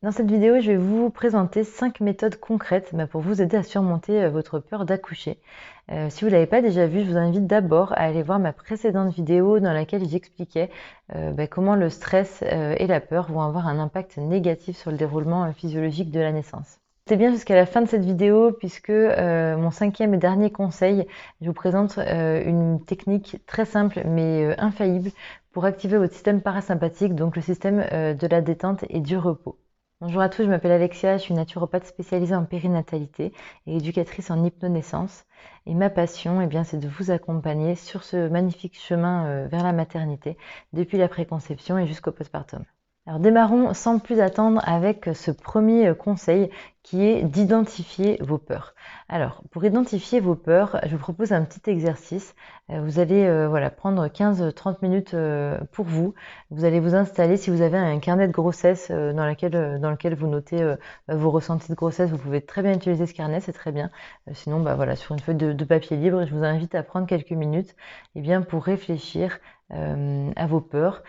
Dans cette vidéo, je vais vous présenter 5 méthodes concrètes pour vous aider à surmonter votre peur d'accoucher. Si vous ne l'avez pas déjà vu, je vous invite d'abord à aller voir ma précédente vidéo dans laquelle j'expliquais comment le stress et la peur vont avoir un impact négatif sur le déroulement physiologique de la naissance. Restez bien jusqu'à la fin de cette vidéo puisque mon cinquième et dernier conseil, je vous présente une technique très simple mais infaillible pour activer votre système parasympathique, donc le système de la détente et du repos. Bonjour à tous, je m'appelle Alexia, je suis naturopathe spécialisée en périnatalité et éducatrice en hypnonaissance. Et ma passion, c'est de vous accompagner sur ce magnifique chemin vers la maternité, depuis la préconception et jusqu'au postpartum. Alors démarrons sans plus attendre avec ce premier conseil qui est d'identifier vos peurs. Alors pour identifier vos peurs, je vous propose un petit exercice. Vous allez prendre 15-30 minutes pour vous. Vous allez vous installer, si vous avez un carnet de grossesse dans lequel vous notez vos ressentis de grossesse, vous pouvez très bien utiliser ce carnet, c'est très bien. Sinon, sur une feuille de papier libre, je vous invite à prendre quelques minutes pour réfléchir à vos peurs.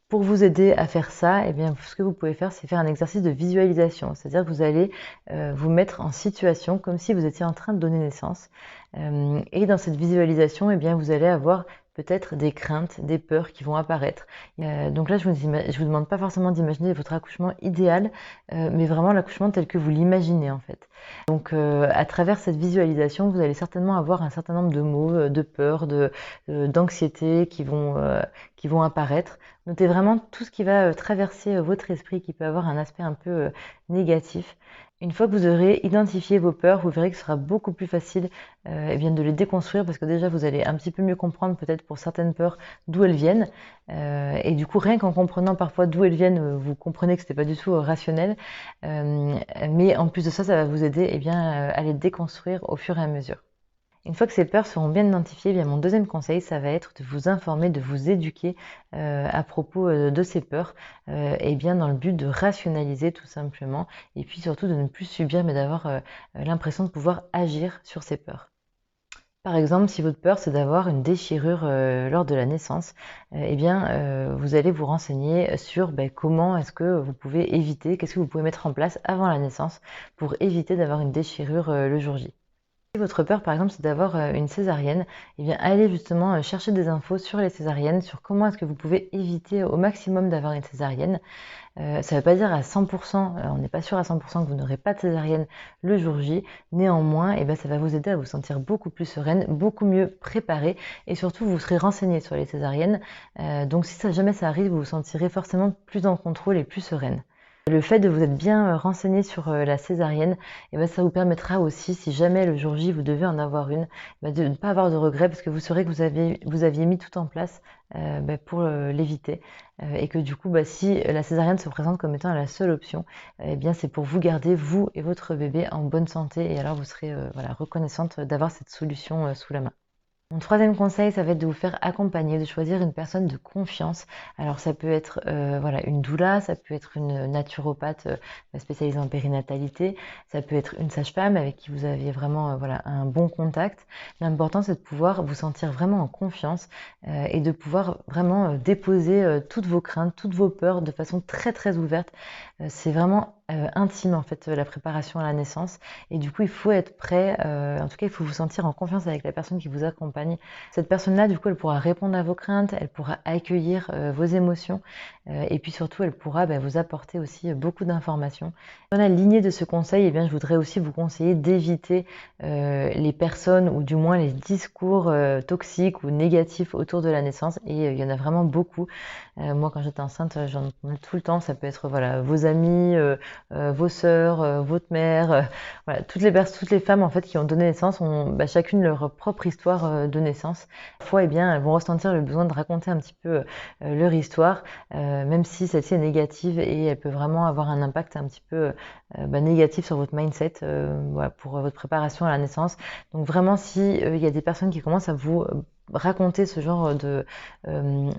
Pour vous aider à faire ça, ce que vous pouvez faire, c'est faire un exercice de visualisation. C'est-à-dire que vous allez vous mettre en situation comme si vous étiez en train de donner naissance. Et dans cette visualisation, vous allez avoir peut-être des craintes, des peurs qui vont apparaître. Donc là, je vous demande pas forcément d'imaginer votre accouchement idéal, mais vraiment l'accouchement tel que vous l'imaginez en fait. Donc à travers cette visualisation, vous allez certainement avoir un certain nombre de mots, de peurs, d'anxiété qui vont apparaître. Notez vraiment tout ce qui va traverser votre esprit, qui peut avoir un aspect un peu négatif. Une fois que vous aurez identifié vos peurs, vous verrez que ce sera beaucoup plus facile de les déconstruire parce que déjà vous allez un petit peu mieux comprendre peut-être pour certaines peurs d'où elles viennent. Et du coup, rien qu'en comprenant parfois d'où elles viennent, vous comprenez que ce n'est pas du tout rationnel. Mais en plus de ça, ça va vous aider à les déconstruire au fur et à mesure. Une fois que ces peurs seront bien identifiées, mon deuxième conseil, ça va être de vous informer, de vous éduquer à propos de ces peurs, dans le but de rationaliser tout simplement, et puis surtout de ne plus subir, mais d'avoir l'impression de pouvoir agir sur ces peurs. Par exemple, si votre peur c'est d'avoir une déchirure lors de la naissance, vous allez vous renseigner sur comment est-ce que vous pouvez éviter, qu'est-ce que vous pouvez mettre en place avant la naissance pour éviter d'avoir une déchirure le jour J. Si votre peur, par exemple, c'est d'avoir une césarienne, allez justement chercher des infos sur les césariennes, sur comment est-ce que vous pouvez éviter au maximum d'avoir une césarienne. Ça ne veut pas dire à 100%, on n'est pas sûr à 100% que vous n'aurez pas de césarienne le jour J. Néanmoins, ça va vous aider à vous sentir beaucoup plus sereine, beaucoup mieux préparée et surtout vous serez renseigné sur les césariennes. Donc si jamais ça arrive, vous vous sentirez forcément plus en contrôle et plus sereine. Le fait de vous être bien renseigné sur la césarienne, ça vous permettra aussi, si jamais le jour J vous devez en avoir une, de ne pas avoir de regrets parce que vous saurez que vous aviez mis tout en place pour l'éviter. Et que du coup, si la césarienne se présente comme étant la seule option, c'est pour vous garder, vous et votre bébé, en bonne santé. Et alors vous serez reconnaissante d'avoir cette solution sous la main. Mon troisième conseil, ça va être de vous faire accompagner, de choisir une personne de confiance. Alors ça peut être une doula, ça peut être une naturopathe spécialisée en périnatalité, ça peut être une sage-femme avec qui vous aviez vraiment un bon contact. L'important c'est de pouvoir vous sentir vraiment en confiance et de pouvoir vraiment déposer toutes vos craintes, toutes vos peurs de façon très très ouverte. C'est vraiment intime en fait la préparation à la naissance et du coup il faut être prêt, en tout cas il faut vous sentir en confiance avec la personne qui vous accompagne. Cette personne-là du coup elle pourra répondre à vos craintes, elle pourra accueillir vos émotions et puis surtout elle pourra vous apporter aussi beaucoup d'informations. Dans la lignée de ce conseil, je voudrais aussi vous conseiller d'éviter les personnes ou du moins les discours toxiques ou négatifs autour de la naissance et il y en a vraiment beaucoup. Moi quand j'étais enceinte j'en entendais tout le temps, ça peut être vos amis, vos sœurs, votre mère, toutes les femmes en fait qui ont donné naissance ont chacune leur propre histoire de naissance. Parfois elles vont ressentir le besoin de raconter un petit peu leur histoire, même si celle-ci est négative et elle peut vraiment avoir un impact un petit peu négatif sur votre mindset pour votre préparation à la naissance. Donc vraiment si il y a des personnes qui commencent à vous raconter ce genre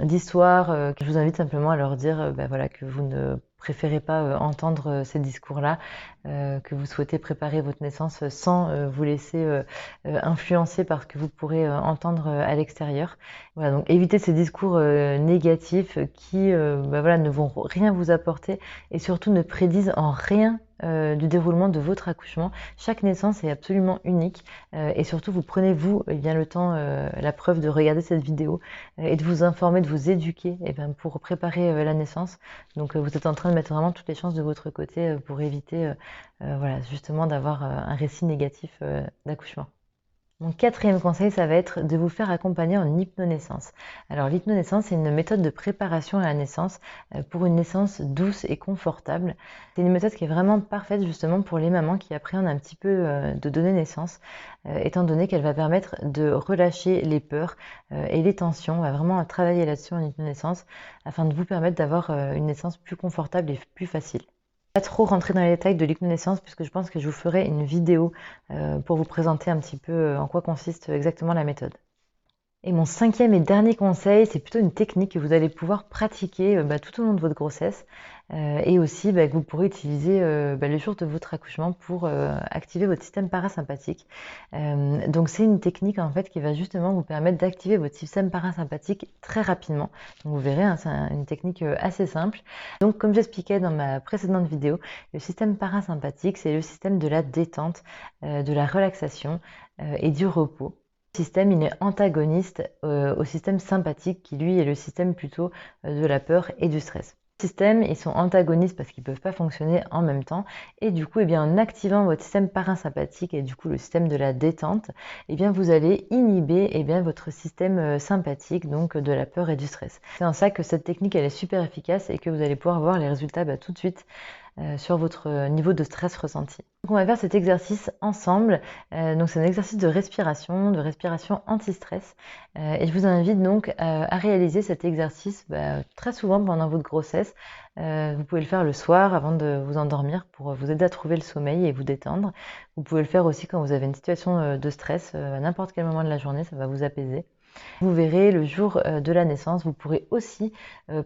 d'histoire, je vous invite simplement à leur dire que vous ne préférez pas entendre ces discours-là, que vous souhaitez préparer votre naissance sans vous laisser influencer par ce que vous pourrez entendre à l'extérieur. Voilà, donc évitez ces discours négatifs qui voilà, ne vont rien vous apporter et surtout ne prédisent en rien du déroulement de votre accouchement. Chaque naissance est absolument unique et surtout vous prenez vous bien le temps, la preuve de regarder cette vidéo et de vous informer, de vous éduquer bien, pour préparer la naissance. Donc vous êtes en train de mettre vraiment toutes les chances de votre côté pour éviter voilà, justement d'avoir un récit négatif d'accouchement. Mon quatrième conseil, ça va être de vous faire accompagner en hypnonaissance. Alors l'hypnonaissance, c'est une méthode de préparation à la naissance pour une naissance douce et confortable. C'est une méthode qui est vraiment parfaite justement pour les mamans qui appréhendent un petit peu de donner naissance, étant donné qu'elle va permettre de relâcher les peurs et les tensions. On va vraiment travailler là-dessus en hypnonaissance afin de vous permettre d'avoir une naissance plus confortable et plus facile. Pas trop rentrer dans les détails de l'hypnonaissance puisque je pense que je vous ferai une vidéo pour vous présenter un petit peu en quoi consiste exactement la méthode. Et mon cinquième et dernier conseil, c'est plutôt une technique que vous allez pouvoir pratiquer tout au long de votre grossesse et aussi que vous pourrez utiliser le jour de votre accouchement pour activer votre système parasympathique. Donc c'est une technique en fait qui va justement vous permettre d'activer votre système parasympathique très rapidement. Donc vous verrez, hein, c'est une technique assez simple. Donc comme j'expliquais dans ma précédente vidéo, le système parasympathique, c'est le système de la détente, de la relaxation et du repos. Le système, il est antagoniste au système sympathique qui lui est le système plutôt de la peur et du stress. Les systèmes, ils sont antagonistes parce qu'ils ne peuvent pas fonctionner en même temps et du coup, en activant votre système parasympathique et du coup le système de la détente, vous allez inhiber votre système sympathique, donc de la peur et du stress. C'est en ça que cette technique, elle est super efficace et que vous allez pouvoir voir les résultats tout de suite sur votre niveau de stress ressenti. Donc on va faire cet exercice ensemble. Donc c'est un exercice de respiration anti-stress. Et je vous invite donc à réaliser cet exercice très souvent pendant votre grossesse. Vous pouvez le faire le soir avant de vous endormir pour vous aider à trouver le sommeil et vous détendre. Vous pouvez le faire aussi quand vous avez une situation de stress à n'importe quel moment de la journée, ça va vous apaiser. Vous verrez, le jour de la naissance, vous pourrez aussi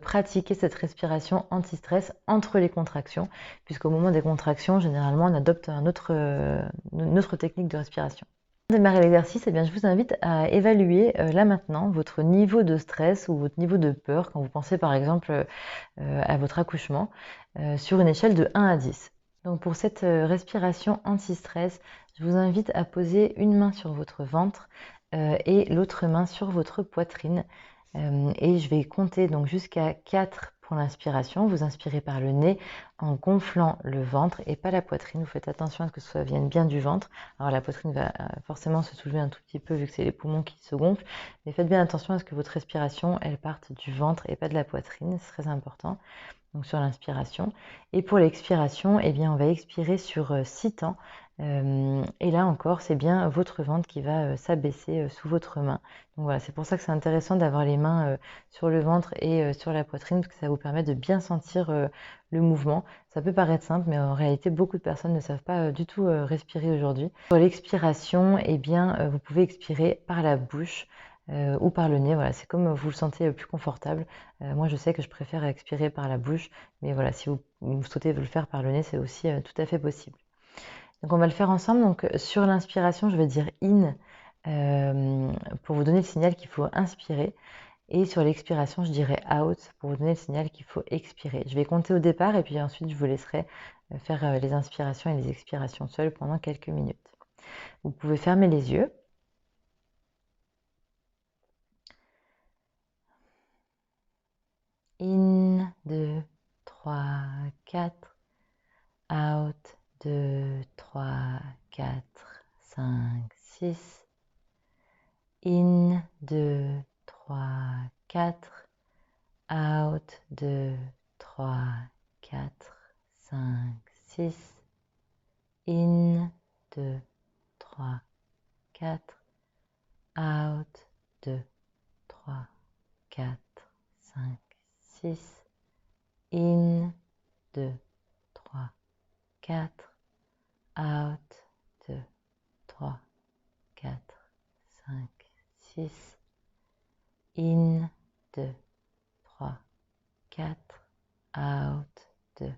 pratiquer cette respiration anti-stress entre les contractions, puisqu'au moment des contractions, généralement, on adopte une autre technique de respiration. Pour démarrer l'exercice, je vous invite à évaluer là maintenant votre niveau de stress ou votre niveau de peur quand vous pensez par exemple à votre accouchement sur une échelle de 1 à 10. Donc pour cette respiration anti-stress, je vous invite à poser une main sur votre ventre et l'autre main sur votre poitrine. Et je vais compter donc jusqu'à 4 pour l'inspiration. Vous inspirez par le nez en gonflant le ventre et pas la poitrine. Vous faites attention à ce que ça vienne bien du ventre. Alors la poitrine va forcément se soulever un tout petit peu vu que c'est les poumons qui se gonflent. Mais faites bien attention à ce que votre respiration, elle parte du ventre et pas de la poitrine. C'est très important. Donc sur l'inspiration. Et pour l'expiration, on va expirer sur 6 temps. Et là encore, c'est bien votre ventre qui va s'abaisser sous votre main. Donc voilà, c'est pour ça que c'est intéressant d'avoir les mains sur le ventre et sur la poitrine, parce que ça vous permet de bien sentir le mouvement. Ça peut paraître simple, mais en réalité, beaucoup de personnes ne savent pas du tout respirer aujourd'hui. Sur l'expiration, vous pouvez expirer par la bouche. Ou par le nez, voilà, c'est comme vous le sentez plus confortable. Moi, je sais que je préfère expirer par la bouche, mais voilà, si vous souhaitez le faire par le nez, c'est aussi tout à fait possible. Donc, on va le faire ensemble. Donc, sur l'inspiration, je vais dire in pour vous donner le signal qu'il faut inspirer. Et sur l'expiration, je dirai out pour vous donner le signal qu'il faut expirer. Je vais compter au départ et puis ensuite, je vous laisserai faire les inspirations et les expirations seules pendant quelques minutes. Vous pouvez fermer les yeux. In, 2, 3, 4. Out, 2, 3, 4, 5, 6. In, 2, 3, 4. Out, 2, 3, 4, 5, 6. In, 2, 3, 4. Out, 2, 3, 4, 5, 6. In, 2, 3, 4. Out, 2, 3, 4, 5, 6. In, 2, 3, 4. Out, 2,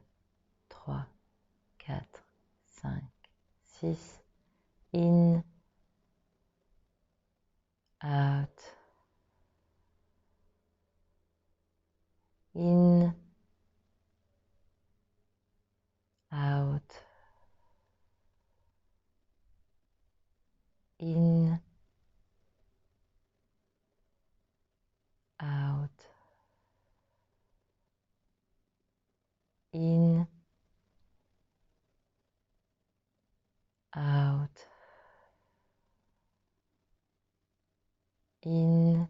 6. In, out. In, out. In, out. In, out. In,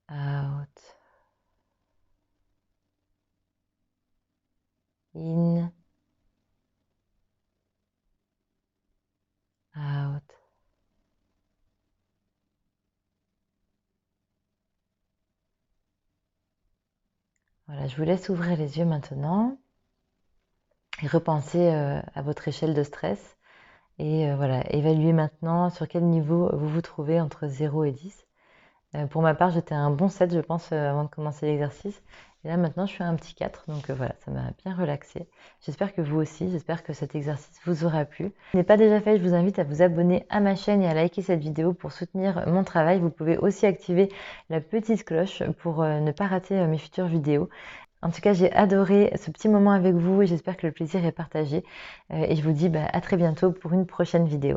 out. In, out. Voilà, je vous laisse ouvrir les yeux maintenant et repenser à votre échelle de stress. Et voilà, évaluez maintenant sur quel niveau vous vous trouvez entre 0 et 10. Pour ma part, j'étais à un bon 7, je pense, avant de commencer l'exercice. Et là, maintenant, je suis à un petit 4. Donc voilà, ça m'a bien relaxé. J'espère que vous aussi, j'espère que cet exercice vous aura plu. Si ce n'est pas déjà fait, je vous invite à vous abonner à ma chaîne et à liker cette vidéo pour soutenir mon travail. Vous pouvez aussi activer la petite cloche pour ne pas rater mes futures vidéos. En tout cas, j'ai adoré ce petit moment avec vous et j'espère que le plaisir est partagé. Et je vous dis à très bientôt pour une prochaine vidéo.